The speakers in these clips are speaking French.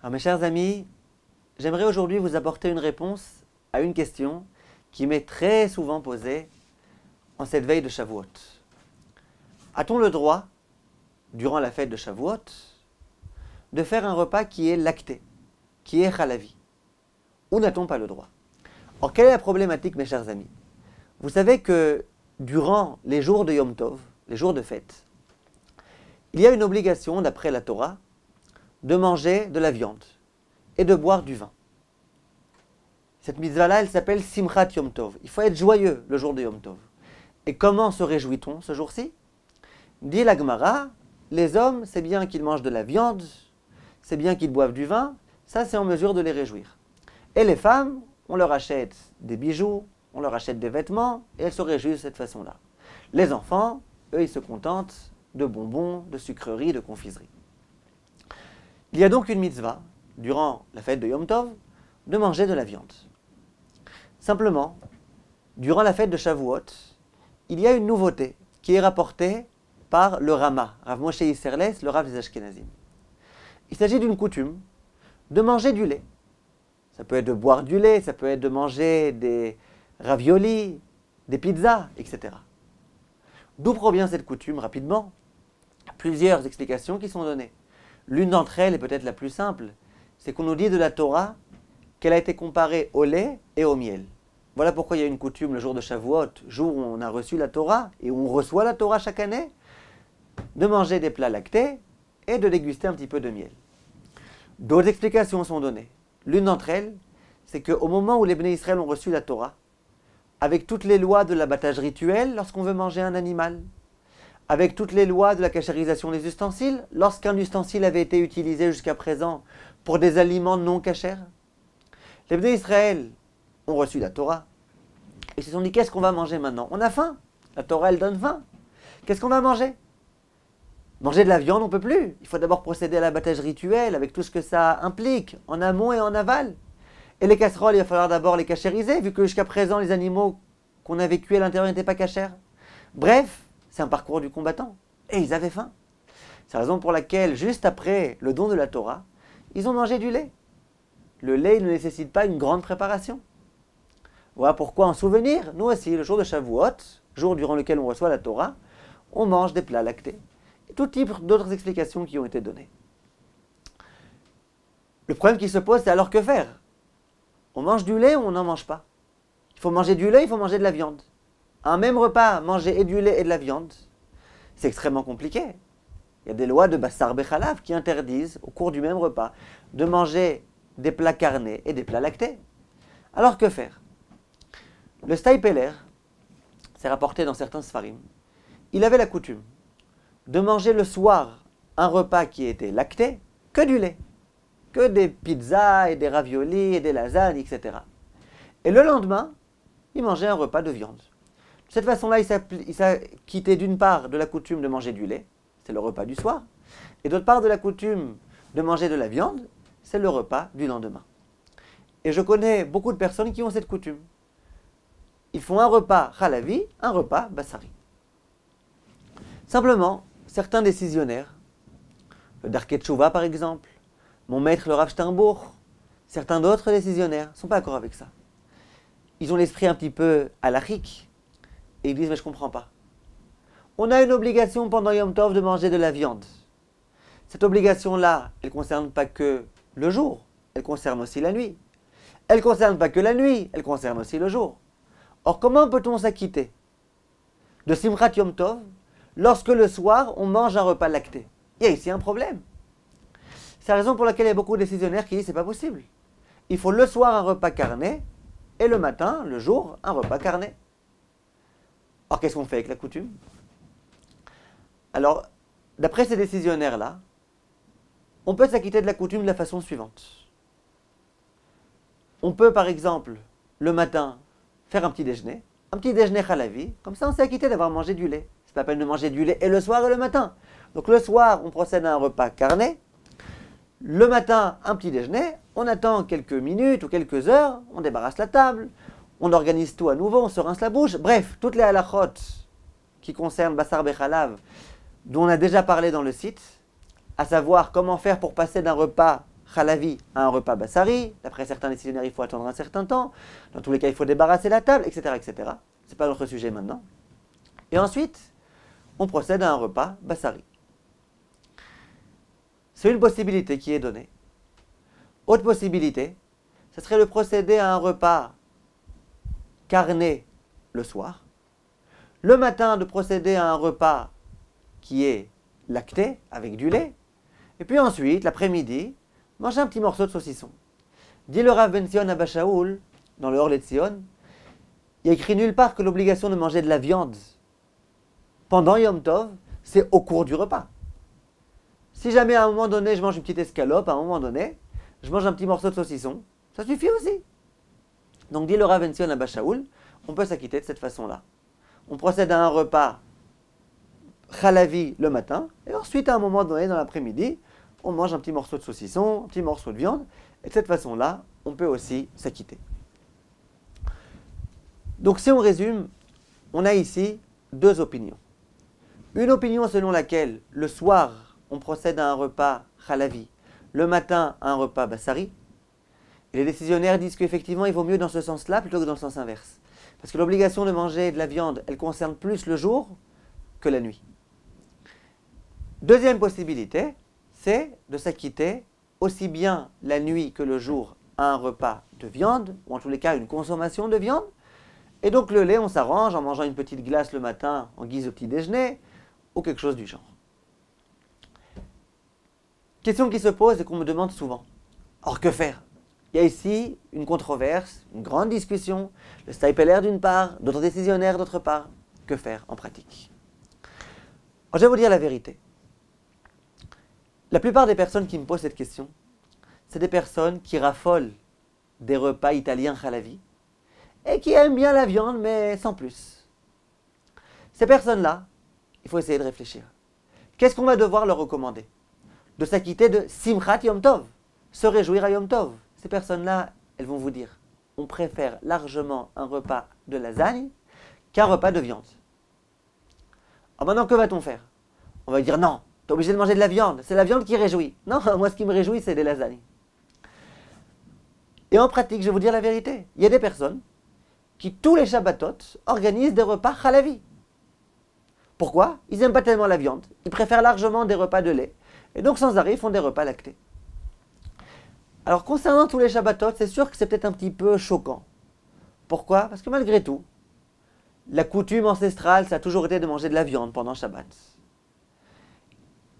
Alors mes chers amis, j'aimerais aujourd'hui vous apporter une réponse à une question qui m'est très souvent posée en cette veille de Shavuot. A-t-on le droit, durant la fête de Shavuot, de faire un repas qui est lacté, qui est chalavi? Ou n'a-t-on pas le droit? Or, quelle est la problématique, mes chers amis? Vous savez que durant les jours de Yom Tov, les jours de fête, il y a une obligation, d'après la Torah, de manger de la viande et de boire du vin. Cette mitzvah-là, elle s'appelle Simchat Yom Tov. Il faut être joyeux le jour de Yom Tov. Et comment se réjouit-on ce jour-ci? Dit la Gemara, les hommes, c'est bien qu'ils mangent de la viande, c'est bien qu'ils boivent du vin, ça c'est en mesure de les réjouir. Et les femmes, on leur achète des bijoux, on leur achète des vêtements, et elles se réjouissent de cette façon-là. Les enfants, eux, ils se contentent de bonbons, de sucreries, de confiseries. Il y a donc une mitzvah, durant la fête de Yom Tov, de manger de la viande. Simplement, durant la fête de Shavuot, il y a une nouveauté qui est rapportée par le Rama, Rav Moshe Isserles, le Rav des Ashkenazim. Il s'agit d'une coutume de manger du lait. Ça peut être de boire du lait, ça peut être de manger des raviolis, des pizzas, etc. D'où provient cette coutume, rapidement? Plusieurs explications qui sont données. L'une d'entre elles est peut-être la plus simple, c'est qu'on nous dit de la Torah qu'elle a été comparée au lait et au miel. Voilà pourquoi il y a une coutume le jour de Shavuot, jour où on a reçu la Torah, et où on reçoit la Torah chaque année, de manger des plats lactés et de déguster un petit peu de miel. D'autres explications sont données. L'une d'entre elles, c'est qu'au moment où les Bnei Israël ont reçu la Torah, avec toutes les lois de l'abattage rituel lorsqu'on veut manger un animal, avec toutes les lois de la cachérisation des ustensiles, lorsqu'un ustensile avait été utilisé jusqu'à présent pour des aliments non cachers, les Bnei Israël ont reçu la Torah et ils se sont dit, qu'est-ce qu'on va manger maintenant? On a faim, la Torah elle donne faim. Qu'est-ce qu'on va manger? Manger de la viande, on ne peut plus. Il faut d'abord procéder à l'abattage rituel avec tout ce que ça implique, en amont et en aval. Et les casseroles, il va falloir d'abord les cachériser, vu que jusqu'à présent, les animaux qu'on a vécu à l'intérieur n'étaient pas cachers. Bref, c'est un parcours du combattant. Et ils avaient faim. C'est la raison pour laquelle, juste après le don de la Torah, ils ont mangé du lait. Le lait ne nécessite pas une grande préparation. Voilà pourquoi, en souvenir, nous aussi, le jour de Shavuot, jour durant lequel on reçoit la Torah, on mange des plats lactés. Et tout type d'autres explications qui ont été données. Le problème qui se pose, c'est alors que faire? On mange du lait ou on n'en mange pas? Il faut manger du lait, il faut manger de la viande. Un même repas, manger et du lait et de la viande, c'est extrêmement compliqué. Il y a des lois de Bassar Bechalav qui interdisent, au cours du même repas, de manger des plats carnés et des plats lactés. Alors que faire? Le Staïpeler, c'est rapporté dans certains Sfarim, il avait la coutume de manger le soir un repas qui était lacté, que du lait, que des pizzas et des raviolis et des lasagnes, etc. Et le lendemain, il mangeait un repas de viande. De cette façon-là, il s'acquittait d'une part de la coutume de manger du lait, c'est le repas du soir, et d'autre part de la coutume de manger de la viande, c'est le repas du lendemain. Et je connais beaucoup de personnes qui ont cette coutume. Ils font un repas chalavi, un repas bassari. Simplement, certains décisionnaires, le Darkei Tshuva par exemple, mon maître le Rav Steinbourg, certains d'autres décisionnaires ne sont pas d'accord avec ça. Ils ont l'esprit un petit peu halachique et ils disent, mais je ne comprends pas. On a une obligation pendant Yom Tov de manger de la viande. Cette obligation-là, elle ne concerne pas que le jour, elle concerne aussi la nuit. Elle ne concerne pas que la nuit, elle concerne aussi le jour. Or, comment peut-on s'acquitter de Simchat Yom Tov lorsque le soir, on mange un repas lacté? Il y a ici un problème. C'est la raison pour laquelle il y a beaucoup de décisionnaires qui disent que ce n'est pas possible. Il faut le soir un repas carné et le matin, le jour, un repas carné. Or, qu'est-ce qu'on fait avec la coutume? Alors, d'après ces décisionnaires-là, on peut s'acquitter de la coutume de la façon suivante. On peut, par exemple, le matin, faire un petit déjeuner chalavi, comme ça on s'est acquitté d'avoir mangé du lait. C'est pas la peine de manger du lait et le soir et le matin. Donc le soir, on procède à un repas carné. Le matin, un petit déjeuner, on attend quelques minutes ou quelques heures, on débarrasse la table, on organise tout à nouveau, on se rince la bouche. Bref, toutes les halachot qui concernent Bassar Bechalav, dont on a déjà parlé dans le site, à savoir comment faire pour passer d'un repas chalavi à un repas bassari. D'après certains décisionnaires, il faut attendre un certain temps. Dans tous les cas, il faut débarrasser la table, etc. etc. Ce n'est pas notre sujet maintenant. Et ensuite, on procède à un repas bassari. C'est une possibilité qui est donnée. Autre possibilité, ce serait de procéder à un repas carné le soir. Le matin, de procéder à un repas qui est lacté, avec du lait. Et puis ensuite, l'après-midi, manger un petit morceau de saucisson. Dit le Rav Ben Zion Abba Shaul, dans le Or LeTzion, il y a écrit nulle part que l'obligation de manger de la viande pendant Yom Tov, c'est au cours du repas. Si jamais à un moment donné, je mange une petite escalope, à un moment donné, je mange un petit morceau de saucisson, ça suffit aussi. Donc dit le Rav Ben Zion Abba Shaul, on peut s'acquitter de cette façon-là. On procède à un repas chalavi le matin, et ensuite à un moment donné dans l'après-midi, on mange un petit morceau de saucisson, un petit morceau de viande, et de cette façon-là, on peut aussi s'acquitter. Donc si on résume, on a ici deux opinions. Une opinion selon laquelle le soir, on procède à un repas chalavi, le matin à un repas bassari, et les décisionnaires disent qu'effectivement il vaut mieux dans ce sens-là plutôt que dans le sens inverse. Parce que l'obligation de manger de la viande, elle concerne plus le jour que la nuit. Deuxième possibilité, c'est de s'acquitter aussi bien la nuit que le jour à un repas de viande, ou en tous les cas une consommation de viande. Et donc le lait, on s'arrange en mangeant une petite glace le matin en guise de petit déjeuner, ou quelque chose du genre. Question qui se pose et qu'on me demande souvent. Or, que faire? Il y a ici une controverse, une grande discussion, le Steipeler d'une part, d'autres décisionnaires d'autre part. Que faire en pratique? Alors, je vais vous dire la vérité. La plupart des personnes qui me posent cette question, c'est des personnes qui raffolent des repas italiens chalavi et qui aiment bien la viande, mais sans plus. Ces personnes-là, il faut essayer de réfléchir. Qu'est-ce qu'on va devoir leur recommander? De s'acquitter de Simchat Yom Tov, se réjouir à Yom Tov. Ces personnes-là, elles vont vous dire, on préfère largement un repas de lasagne qu'un repas de viande. Alors maintenant, que va-t-on faire? On va dire non, tu es obligé de manger de la viande, c'est la viande qui réjouit. Non, moi ce qui me réjouit, c'est des lasagnes. Et en pratique, je vais vous dire la vérité, il y a des personnes qui, tous les Shabbatot, organisent des repas chalavi. Pourquoi? Ils n'aiment pas tellement la viande, ils préfèrent largement des repas de lait, et donc sans arrêt, ils font des repas lactés. Alors concernant tous les Shabbatot, c'est sûr que c'est peut-être un petit peu choquant. Pourquoi? Parce que malgré tout, la coutume ancestrale, ça a toujours été de manger de la viande pendant Shabbat.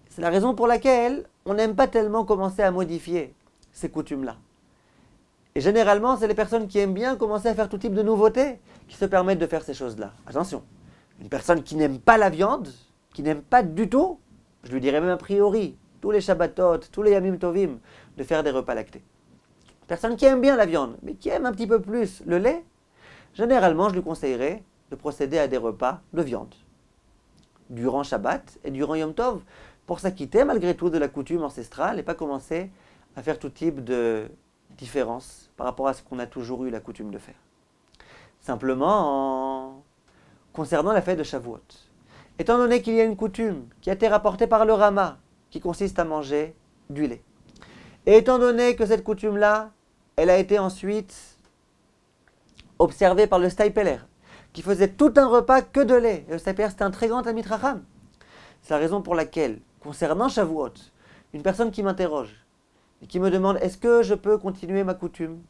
C'est la raison pour laquelle on n'aime pas tellement commencer à modifier ces coutumes-là. Et généralement, c'est les personnes qui aiment bien commencer à faire tout type de nouveautés qui se permettent de faire ces choses-là. Attention, une personne qui n'aime pas la viande, qui n'aime pas du tout, je lui dirais même a priori, tous les Shabbatot, tous les Yamim Tovim, de faire des repas lactés. Une personne qui aime bien la viande, mais qui aime un petit peu plus le lait, généralement, je lui conseillerais de procéder à des repas de viande durant Shabbat et durant Yom Tov, pour s'acquitter malgré tout de la coutume ancestrale et pas commencer à faire tout type de différence par rapport à ce qu'on a toujours eu la coutume de faire. Simplement, concernant la fête de Shavuot, étant donné qu'il y a une coutume qui a été rapportée par le Rama, qui consiste à manger du lait, et étant donné que cette coutume-là, elle a été ensuite observée par le Steipeler, qui faisait tout un repas que de lait, et le Steipeler c'était un très grand ami Racham. C'est la raison pour laquelle, concernant Shavuot, une personne qui m'interroge et qui me demande est-ce que je peux continuer ma coutume,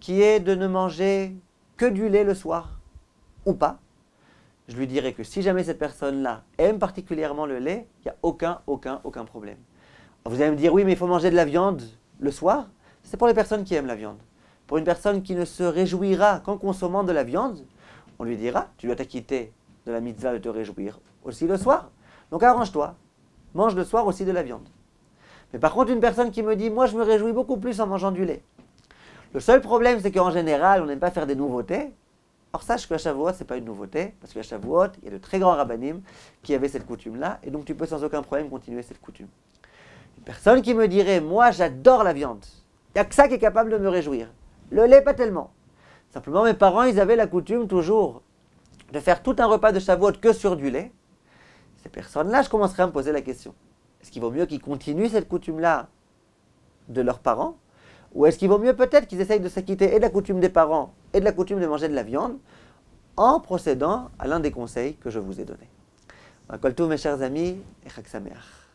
qui est de ne manger que du lait le soir, ou pas, je lui dirais que si jamais cette personne-là aime particulièrement le lait, il n'y a aucun problème. Alors vous allez me dire oui, mais il faut manger de la viande le soir. C'est pour les personnes qui aiment la viande. Pour une personne qui ne se réjouira qu'en consommant de la viande, on lui dira tu dois t'acquitter de la mitzvah de te réjouir aussi le soir. Donc arrange-toi, mange le soir aussi de la viande. Mais par contre, une personne qui me dit, moi je me réjouis beaucoup plus en mangeant du lait. Le seul problème, c'est qu'en général, on n'aime pas faire des nouveautés. Or sache qu'à Shavuot, ce n'est pas une nouveauté, parce qu'à Shavuot, il y a de très grands rabbanim qui avaient cette coutume-là, et donc tu peux sans aucun problème continuer cette coutume. Une personne qui me dirait, moi j'adore la viande, il n'y a que ça qui est capable de me réjouir. Le lait, pas tellement. Simplement, mes parents, ils avaient la coutume toujours de faire tout un repas de Shavuot que sur du lait. Ces personnes-là, je commencerai à me poser la question. Est-ce qu'il vaut mieux qu'ils continuent cette coutume-là de leurs parents? Ou est-ce qu'il vaut mieux peut-être qu'ils essayent de s'acquitter et de la coutume des parents et de la coutume de manger de la viande en procédant à l'un des conseils que je vous ai donnés? Kol tov, mes chers amis, et Chag Sameach.